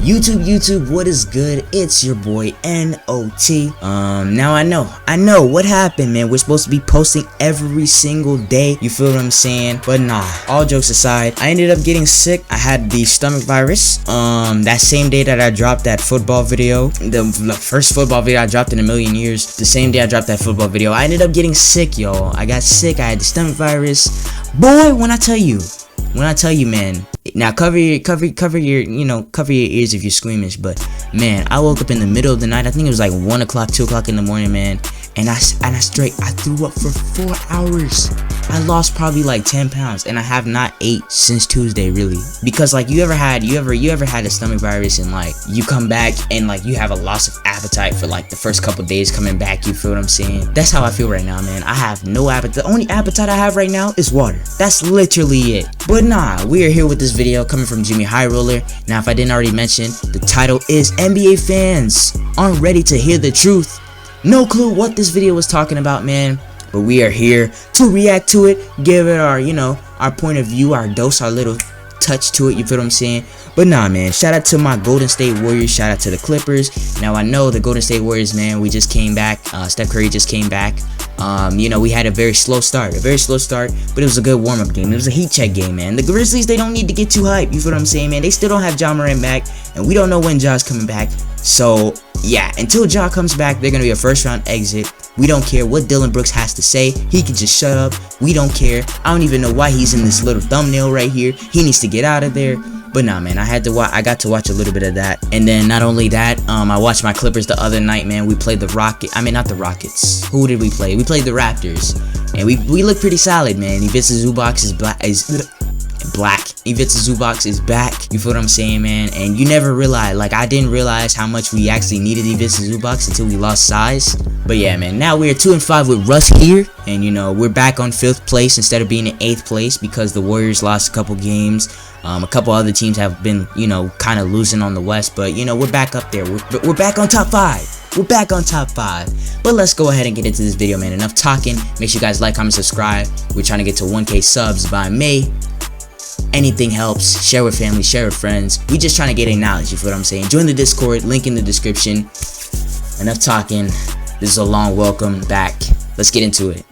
YouTube, what is good? It's your boy NOT. Now I know what happened, man. We're supposed to be posting every single day. You feel what I'm saying? But nah, all jokes aside, I ended up getting sick. I had the stomach virus. That same day that I dropped that football video, the first football video I dropped in a million years, the same day I dropped that football video, I ended up getting sick, yo. I got sick. I had the stomach virus. Boy, when I tell you, man. Now cover your ears if you're squeamish. But man, I woke up in the middle of the night. I think it was like 1 o'clock, 2 o'clock in the morning, man. And I threw up for 4 hours. I lost probably like 10 pounds, and I have not ate since Tuesday, really. Because like you ever had a stomach virus and like you come back and like you have a loss of appetite for like the first couple days coming back. You feel what I'm saying? That's how I feel right now, man. I have no appetite. The only appetite I have right now is water. That's literally it. But nah, we are here with this video coming from Jimmy High Roller. Now, if I didn't already mention, the title is NBA fans aren't ready to hear the truth. No clue what this video was talking about, man. But we are here to react to it, give it our, our point of view, our dose, our little touch to it, you feel what I'm saying? But nah, man, shout out to my Golden State Warriors, shout out to the Clippers. Now I know the Golden State Warriors, man, we just came back, Steph Curry just came back. We had a very slow start, but it was a good warm-up game. It was a heat check game, man. The Grizzlies, they don't need to get too hyped, you feel what I'm saying, man? They still don't have Ja Morant back, and we don't know when Ja's coming back. So yeah, until Ja comes back, they're gonna be a first-round exit. We don't care what Dillon Brooks has to say. He can just shut up. We don't care. I don't even know why he's in this little thumbnail right here. He needs to get out of there. But nah, man, I got to watch a little bit of that. And then not only that, I watched my Clippers the other night, man. We played the not the Rockets. Who did we play? We played the Raptors. And we look pretty solid, man. Ivica Zubac is black. Ivica Zubac is back. You feel what I'm saying, man? And you never realize, like I didn't realize how much we actually needed Ivica Zubac until we lost size. But yeah, man, now we're 2-5 with Russ here, and we're back on 5th place instead of being in 8th place because the Warriors lost a couple games. A couple other teams have been, kind of losing on the West, but we're back up there. We're back on top 5. We're back on top 5. But let's go ahead and get into this video, man. Enough talking. Make sure you guys like, comment, subscribe. We're trying to get to 1K subs by May. Anything helps. Share with family, share with friends. We just trying to get knowledge, you feel what I'm saying? Join the Discord, link in the description. Enough talking. This is a long welcome back. Let's get into it.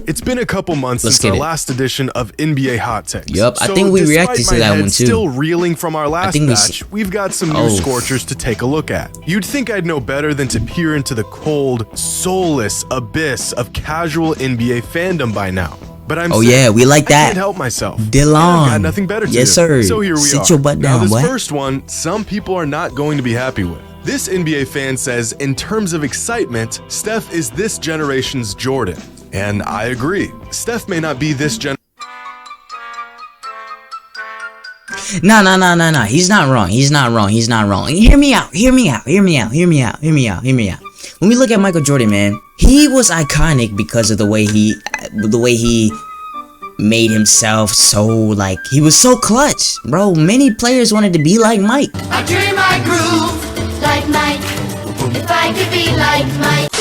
It's been a couple months since our last edition of NBA Hot Takes. Yup, I think we reacted to that one too. Still reeling from our last batch, we've got some new scorchers to take a look at. You'd think I'd know better than to peer into the cold, soulless abyss of casual NBA fandom by now. But I'm yeah, we like that. I can't help myself. Dylan. I've got nothing better to do. Yes, sir. So here we Sit are. your butt down, now, this boy. first one, some people are not going to be happy with. This NBA fan says, in terms of excitement, Steph is this generation's Jordan. And I agree. Steph may not be this generation. Nah. He's not wrong. Hear me out. When we look at Michael Jordan, man, he was iconic because of the way he made himself so, like, he was so clutch, bro. Many players wanted to be like Mike. I dream I groove like Mike. If I could be like Mike.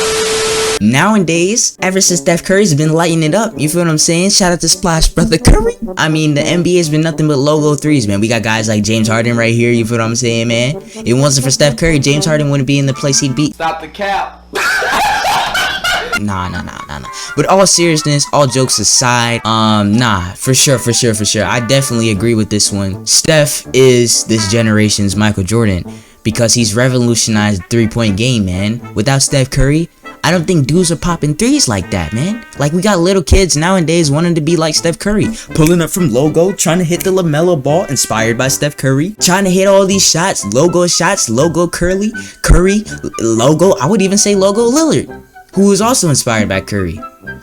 Nowadays, ever since Steph Curry's been lighting it up, you feel what I'm saying? Shout out to Splash Brother Curry. I mean, the NBA has been nothing but logo threes, man. We got guys like James Harden right here, you feel what I'm saying, man? If it wasn't for Steph Curry, James Harden wouldn't be in the place he'd be. Stop the cap. Nah. But all seriousness, all jokes aside, for sure. I definitely agree with this one. Steph is this generation's Michael Jordan because he's revolutionized the three-point game, man. Without Steph Curry, I don't think dudes are popping threes like that, man. Like, we got little kids nowadays wanting to be like Steph Curry. Pulling up from logo, trying to hit the LaMelo ball, inspired by Steph Curry. Trying to hit all these shots, logo Curry, logo, I would even say logo Lillard, who is also inspired by Curry.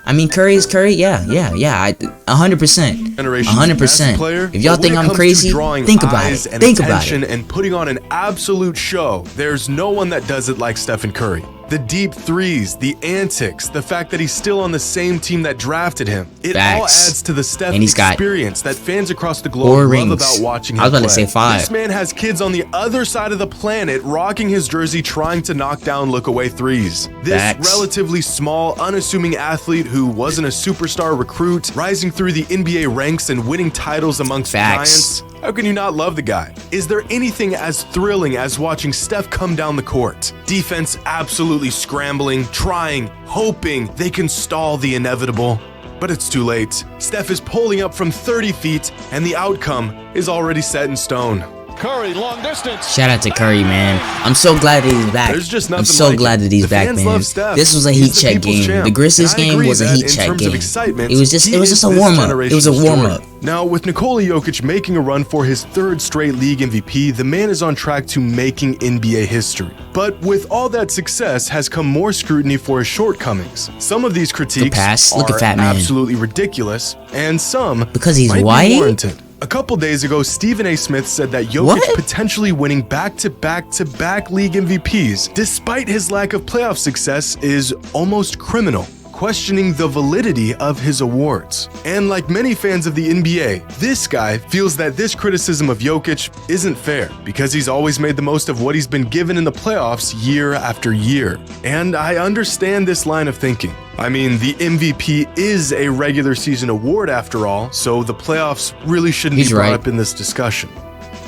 I mean, Curry is Curry, yeah, 100%. 100%. If y'all think I'm crazy, think about it. And putting on an absolute show, there's no one that does it like Stephen Curry. The deep threes, the antics, the fact that he's still on the same team that drafted him. It all adds to the Steph experience that fans across the globe love about watching him play. I was about to say 5. This man has kids on the other side of the planet rocking his jersey trying to knock down look-away threes. This relatively small, unassuming athlete who wasn't a superstar recruit, rising through the NBA ranks and winning titles amongst giants, How can you not love the guy? Is there anything as thrilling as watching Steph come down the court? Defense absolutely scrambling, trying, hoping they can stall the inevitable. But it's too late. Steph is pulling up from 30 feet, and the outcome is already set in stone. Curry, long distance. Shout out to Curry, man. I'm so glad that he's back. There's just nothing I'm so like glad it. that he's The back, fans man. love Steph. This was a He's heat the check people's game. champ. The Grizzlies And I game agree was a that heat in check terms game. of excitement, It was just he a is warm this up. It was a generation's warm Jordan. up. Now, with Nikola Jokic making a run for his 3rd straight league MVP, the man is on track to making NBA history. But with all that success has come more scrutiny for his shortcomings. Some of these critiques Look at are Fat Man. absolutely ridiculous, and some Because he's might white? be warranted. A couple days ago, Stephen A. Smith said that Jokic What? potentially winning back-to-back-to-back league MVPs, despite his lack of playoff success, is almost criminal, questioning the validity of his awards. And like many fans of the NBA, this guy feels that this criticism of Jokic isn't fair because he's always made the most of what he's been given in the playoffs year after year. And I understand this line of thinking. I mean, the MVP is a regular season award after all, so the playoffs really shouldn't be brought up in this discussion.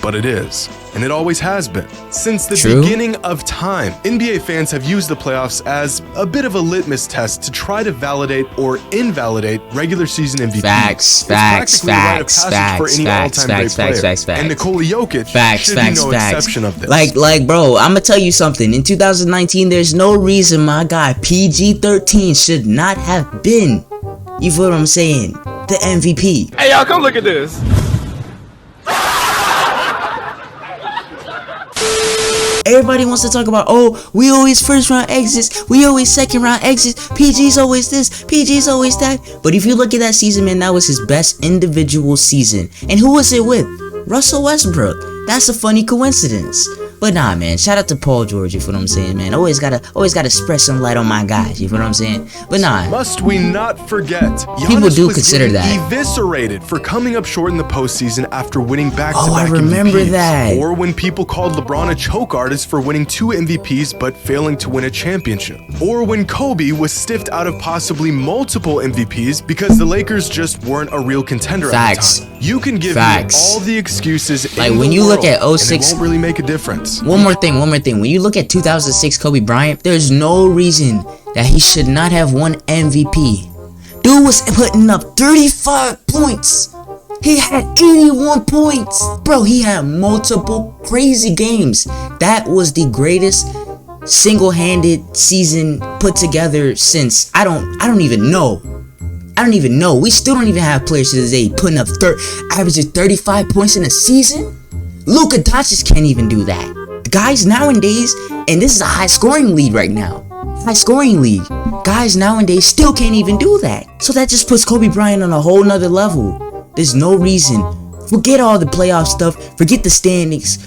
But it is, and it always has been. Since the beginning of time, NBA fans have used the playoffs as a bit of a litmus test to try to validate or invalidate regular season MVP. Facts. And Nikola Jokic should be no exception of this. Like, bro, I'm gonna tell you something. In 2019, there's no reason my guy PG-13 should not have been, you feel what I'm saying, the MVP. Hey, y'all, come look at this. Everybody wants to talk about, oh, we always first round exits, we always second round exits, PG's always this, PG's always that. But if you look at that season, man, that was his best individual season. And who was it with? Russell Westbrook. That's a funny coincidence. But nah, man, shout out to Paul George, you feel what I'm saying, man. Always gotta spread some light on my guys, you feel what I'm saying? But nah. Must we not forget, people Giannis do was consider that eviscerated for coming up short in the postseason after winning back-to-back I remember MVPs. that. Or when people called LeBron a choke artist for winning 2 MVPs but failing to win a championship. Or when Kobe was stiffed out of possibly multiple MVPs because the Lakers just weren't a real contender at the time. You can give me all the excuses like in when the you world, look at 06, and it won't really make a difference. One more thing. When you look at 2006 Kobe Bryant, there's no reason that he should not have won MVP. Dude was putting up 35 points. He had 81 points. Bro, he had multiple crazy games. That was the greatest single-handed season put together since I don't even know. We still don't even have players to this day putting up averaging 35 points in a season. Luka Doncic can't even do that. The guys nowadays, and this is a high scoring league right now. High scoring league. Guys nowadays still can't even do that. So that just puts Kobe Bryant on a whole nother level. There's no reason. Forget all the playoff stuff. Forget the standings.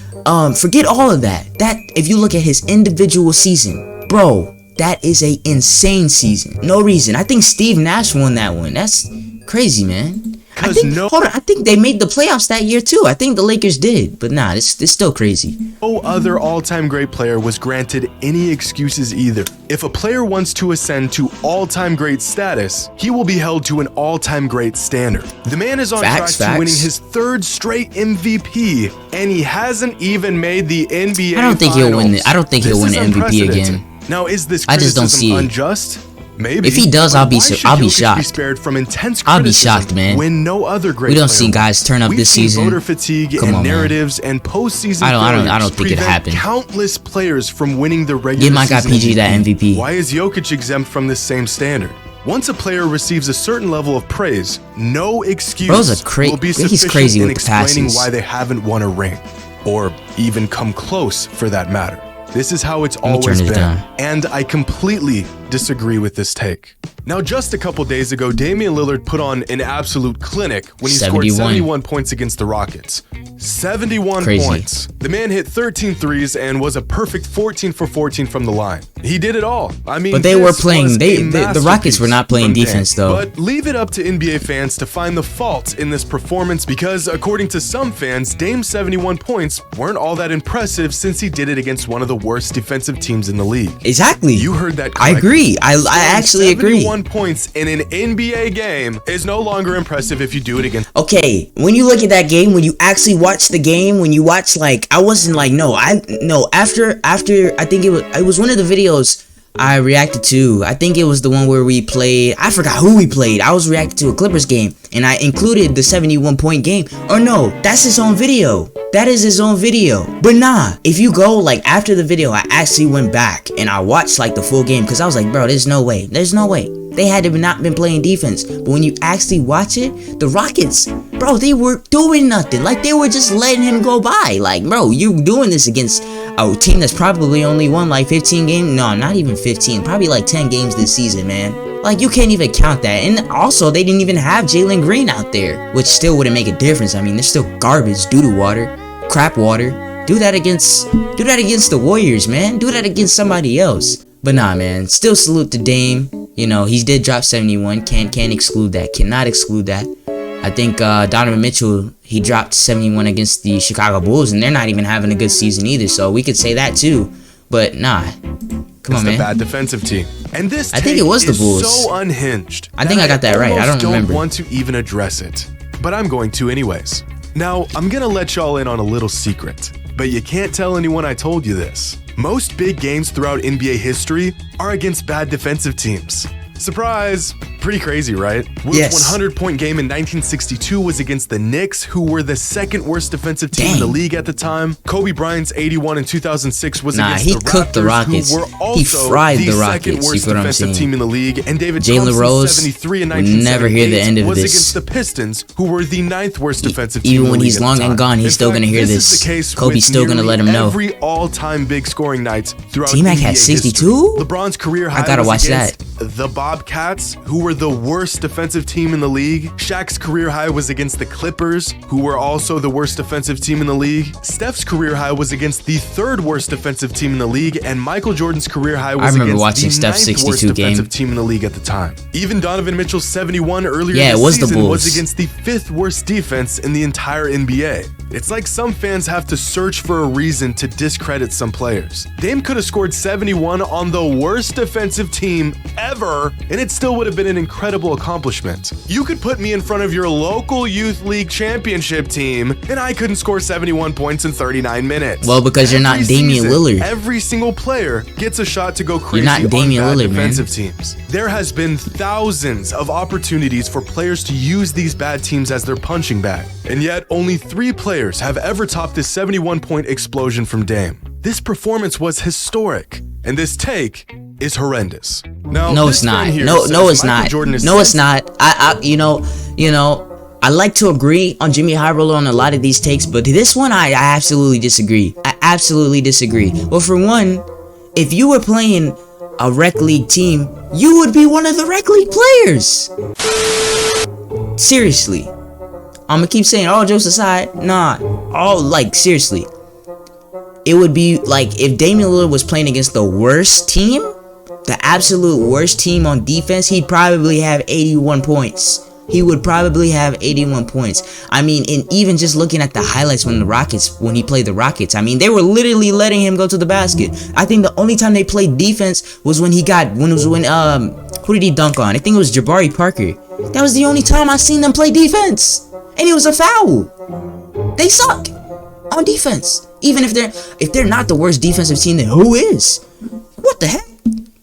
Forget all of that. That, if you look at his individual season, bro, that is a insane season. No reason. I think Steve Nash won that one. That's crazy, man. I think they made the playoffs that year too. I think the Lakers did, but nah, it's still crazy. No other all-time great player was granted any excuses either. If a player wants to ascend to all-time great status, he will be held to an all-time great standard. The man is on track to winning his 3rd straight MVP, and he hasn't even made the NBA I don't think finals. he'll win it. I don't think he'll win the MVP again. Now, is this I just don't see it. unjust? Maybe. If he does, I'll be shocked. Be spared from intense I'll be shocked, man. When no other great we don't see guys turn up this season. Voter fatigue and narratives and postseason. I don't think it happened. Countless players from winning the regular Give my guy PG that MVP. Why is Jokic exempt from this same standard? Once a player receives a certain level of praise, no excuse will be sufficient in explaining why they haven't won a ring, or even come close for that matter. This is how it's always been, and I completely disagree with this take. Now, just a couple days ago, Damian Lillard put on an absolute clinic when he scored 71 points against the Rockets. 71 points. The man hit 13 threes and was a perfect 14 for 14 from the line. He did it all. I mean, but they were playing. The Rockets were not playing defense though. But leave it up to NBA fans to find the fault in this performance because, according to some fans, Dame's 71 points weren't all that impressive since he did it against one of the worst defensive teams in the league. Exactly. You heard that correctly. I agree. agree. I actually agree. 71 points in an NBA game is no longer impressive if you do it against. Okay, when you look at that game, when you actually watch the game, when you watch, like, I wasn't like, after I think it was one of the videos I reacted to. I think it was the one where we played, I forgot who we played. I was reacting to a Clippers game, and I included the 71-point game. Or no, that's his own video. That is his own video. But nah, if you go, like, after the video, I actually went back and I watched, like, the full game, because I was like, bro, there's no way. They had to not been playing defense. But when you actually watch it, the Rockets, bro, they were doing nothing. Like, they were just letting him go by. Like, bro, you doing this against a team that's probably only won like 15 games. No, not even 15. Probably like 10 games this season, man. Like, you can't even count that. And also, they didn't even have Jalen Green out there, which still wouldn't make a difference. I mean, they're still garbage, doo-doo water, crap water. Do that against the Warriors, man. Do that against somebody else. But nah, man. Still salute to Dame. You know, he did drop 71. Can't exclude that. Cannot exclude that. I think Donovan Mitchell, he dropped 71 against the Chicago Bulls, and they're not even having a good season either. So we could say that too. But nah, come on, man. It's a bad defensive team, and this I think it was the Bulls. So unhinged. I think I got that right. I don't remember. Want to even address it, but I'm going to anyways. Now I'm gonna let y'all in on a little secret, but you can't tell anyone I told you this. Most big games throughout NBA history are against bad defensive teams. Surprise! Pretty crazy, right? Will's 100-point game in 1962 was against the Knicks, who were the second worst defensive team in the league at the time. Kobe Bryant's 81 in 2006 was against the Raptors, cooked the Rockets. Who were also he fried the Rockets. Second worst defensive team in the league. And David Jalen Rose 73 in would never hear the end of was this. against the Pistons, who were the 9th worst defensive team. Even when he's long and gone, he's still gonna hear this. Kobe's still gonna let him know. Every all-time big scoring night throughout T-Mac had 62. LeBron's career high. I gotta watch that. The Bobcats, who were the worst defensive team in the league. Shaq's career high was against the Clippers, who were also the worst defensive team in the league. Steph's career high was against the 3rd worst defensive team in the league, and Michael Jordan's career high was against the 9th worst defensive team in the league at the time. Even Donovan Mitchell's 71 earlier this season was against the 5th worst defense in the entire NBA. It's like some fans have to search for a reason to discredit some players. Dame could have scored 71 on the worst defensive team ever, and it still would have been an incredible accomplishment. You could put me in front of your local youth league championship team, and I couldn't score 71 points in 39 minutes. Well, because you're not Damian Lillard. Every single player gets a shot to go crazy. You're not Damian on bad Lillard, defensive teams. There has been thousands of opportunities for players to use these bad teams as their punching bag, and yet only 3 players have ever topped this 71-point explosion from Dame. This performance was historic, and this take is horrendous. Now, no, it's not. No, it's not. No, it's not. I like to agree on Jimmy High Roller on a lot of these takes, but this one I absolutely disagree. I absolutely disagree. Well, for one, if you were playing a rec league team, you would be one of the rec league players. Seriously. I'm gonna keep saying, all jokes aside, seriously. It would be like if Damian Lillard was playing against the worst team, the absolute worst team on defense, he'd probably have 81 points. He would probably have 81 points. I mean, and even just looking at the highlights when he played the Rockets, I mean, they were literally letting him go to the basket. I think the only time they played defense was when who did he dunk on? I think it was Jabari Parker. That was the only time I seen them play defense. And it was a foul. They suck on defense. Even if they're not the worst defensive team, then who is? What the heck?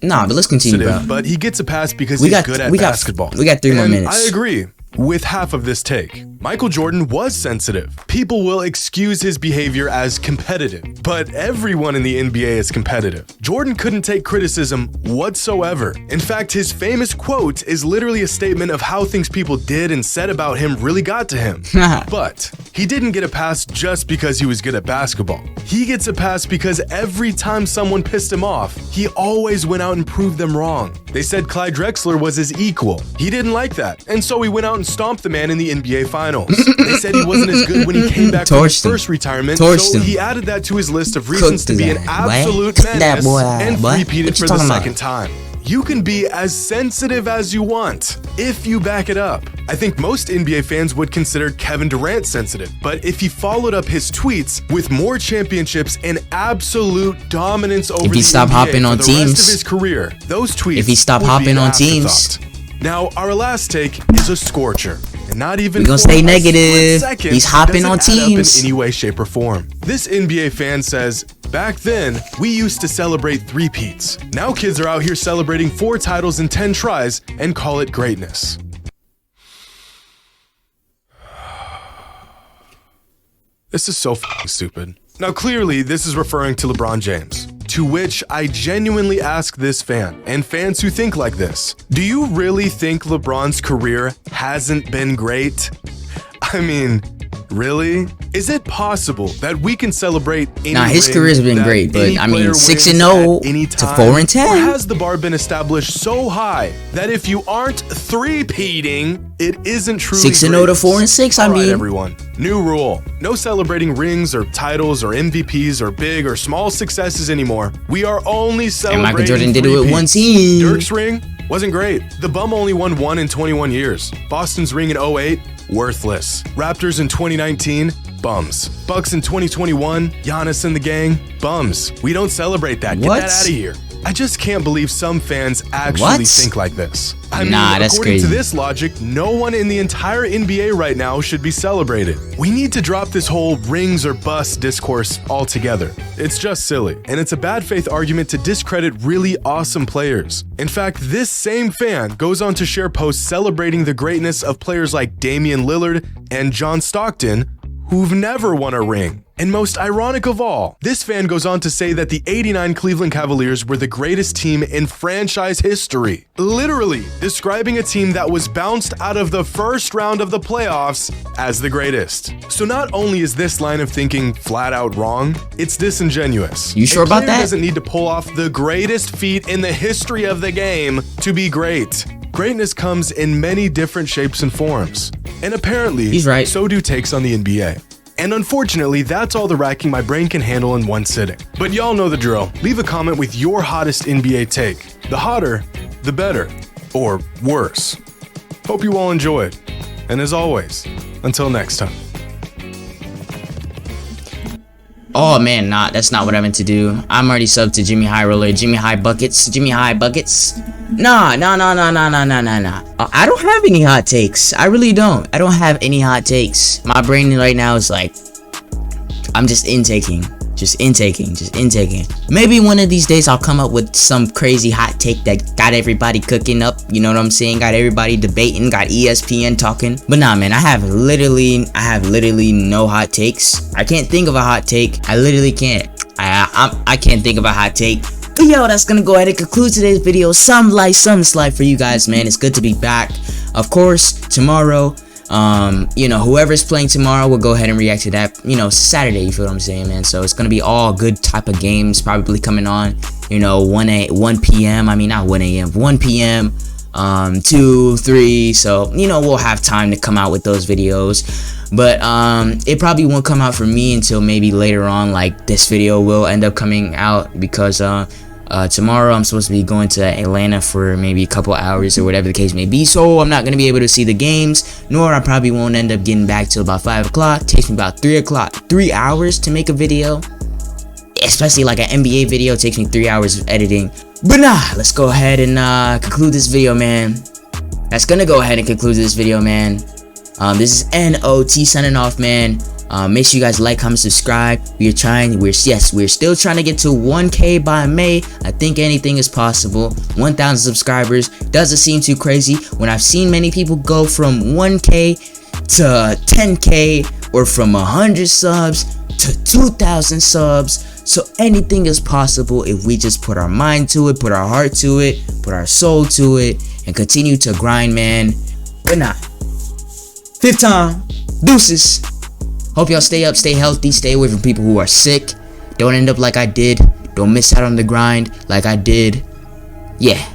Nah, but let's continue, bro. But he gets a pass because he's good at basketball. We got 3 more minutes. I agree with half of this take. Michael Jordan was sensitive. People will excuse his behavior as competitive, but everyone in the NBA is competitive. Jordan couldn't take criticism whatsoever. In fact, his famous quote is literally a statement of how things people did and said about him really got to him. But he didn't get a pass just because he was good at basketball. He gets a pass because every time someone pissed him off, he always went out and proved them wrong. They said Clyde Drexler was his equal. He didn't like that, and so he went out and stomped the man in the NBA Finals. They said he wasn't as good when he came back from his first retirement, so he added that to his list of reasons to be an absolute menace and repeated for the second time. You can be as sensitive as you want if you back it up. I think most NBA fans would consider Kevin Durant sensitive, but if he followed up his tweets with more championships and absolute dominance over the NBA for the rest of his career, those tweets if he stopped hopping on teams. Now, our last take is a scorcher. And not even we're gonna stay negative. He's hopping on teams in any way, shape, or form. This NBA fan says, back then, we used to celebrate 3-peats. Now kids are out here celebrating 4 titles in 10 tries and call it greatness. This is so f***ing stupid. Now clearly, this is referring to LeBron James. To which I genuinely ask this fan, and fans who think like this, do you really think LeBron's career hasn't been great? I mean, really? Is it possible that we can celebrate any Nah, his career's been great, but I mean 6-0 to 4-10. Or has the bar been established so high that if you aren't 3-peating, it isn't truly 6-0 to 4-6, I mean. Alright, everyone. New rule. No celebrating rings or titles or MVPs or big or small successes anymore. We are only celebrating And Michael Jordan did it with 1 team. Dirk's ring wasn't great. The bum only won 1 in 21 years. Boston's ring in 08, worthless. Raptors in 2019, bums. Bucks in 2021, Giannis and the gang, bums. We don't celebrate that. Get that out of here. I just can't believe some fans actually think like this. I mean, that's according crazy. to this logic, no one in the entire NBA right now should be celebrated. We need to drop this whole rings or bust discourse altogether. It's just silly, and it's a bad faith argument to discredit really awesome players. In fact, this same fan goes on to share posts celebrating the greatness of players like Damian Lillard and John Stockton, who've never won a ring. And most ironic of all, this fan goes on to say that the '89 Cleveland Cavaliers were the greatest team in franchise history, literally describing a team that was bounced out of the first round of the playoffs as the greatest. So not only is this line of thinking flat out wrong, it's disingenuous. You sure about that? A player doesn't need to pull off the greatest feat in the history of the game to be great. Greatness comes in many different shapes and forms. And apparently, he's right. So do takes on the NBA. And unfortunately, that's all the racking my brain can handle in one sitting. But y'all know the drill. Leave a comment with your hottest NBA take. The hotter, the better. Or worse. Hope you all enjoyed. And as always, until next time. Oh man, that's not what I meant to do. I'm already subbed to Jimmy High Roller, Jimmy High Buckets, Jimmy High Buckets. Nah. I don't have any hot takes. I really don't. I don't have any hot takes. My brain right now is like, I'm just intaking. Maybe one of these days I'll come up with some crazy hot take that got everybody cooking up. You know what I'm saying? Got everybody debating, got ESPN talking. But nah, man, I have literally no hot takes. I can't think of a hot take. I literally can't. I can't think of a hot take. But yo, that's gonna go ahead and conclude today's video. Some slide for you guys, man. It's good to be back. Of course, tomorrow, you know, whoever's playing tomorrow will go ahead and react to that, you know, Saturday, you feel what I'm saying, man? So it's gonna be all good type of games probably coming on, you know, 1 p.m. I mean, not 1 a.m. 1 p.m. 2, 3. So, you know, we'll have time to come out with those videos. But it probably won't come out for me until maybe later on. Like, this video will end up coming out because tomorrow I'm supposed to be going to Atlanta for maybe a couple hours or whatever the case may be, so I'm not going to be able to see the games, nor I probably won't end up getting back till about 5 o'clock. Takes me about 3 hours to make a video, especially like an NBA video. Takes me 3 hours of editing. But nah, let's go ahead and conclude this video, man. This is NOT signing off, man. Make sure you guys like, comment, subscribe. We're still trying to get to 1K by May. I think anything is possible. 1,000 subscribers doesn't seem too crazy when I've seen many people go from 1K to 10K or from 100 subs to 2,000 subs. So anything is possible if we just put our mind to it, put our heart to it, put our soul to it, and continue to grind, man. But nah. 5th time. Deuces. Hope y'all stay up, stay healthy, stay away from people who are sick. Don't end up like I did. Don't miss out on the grind like I did. Yeah.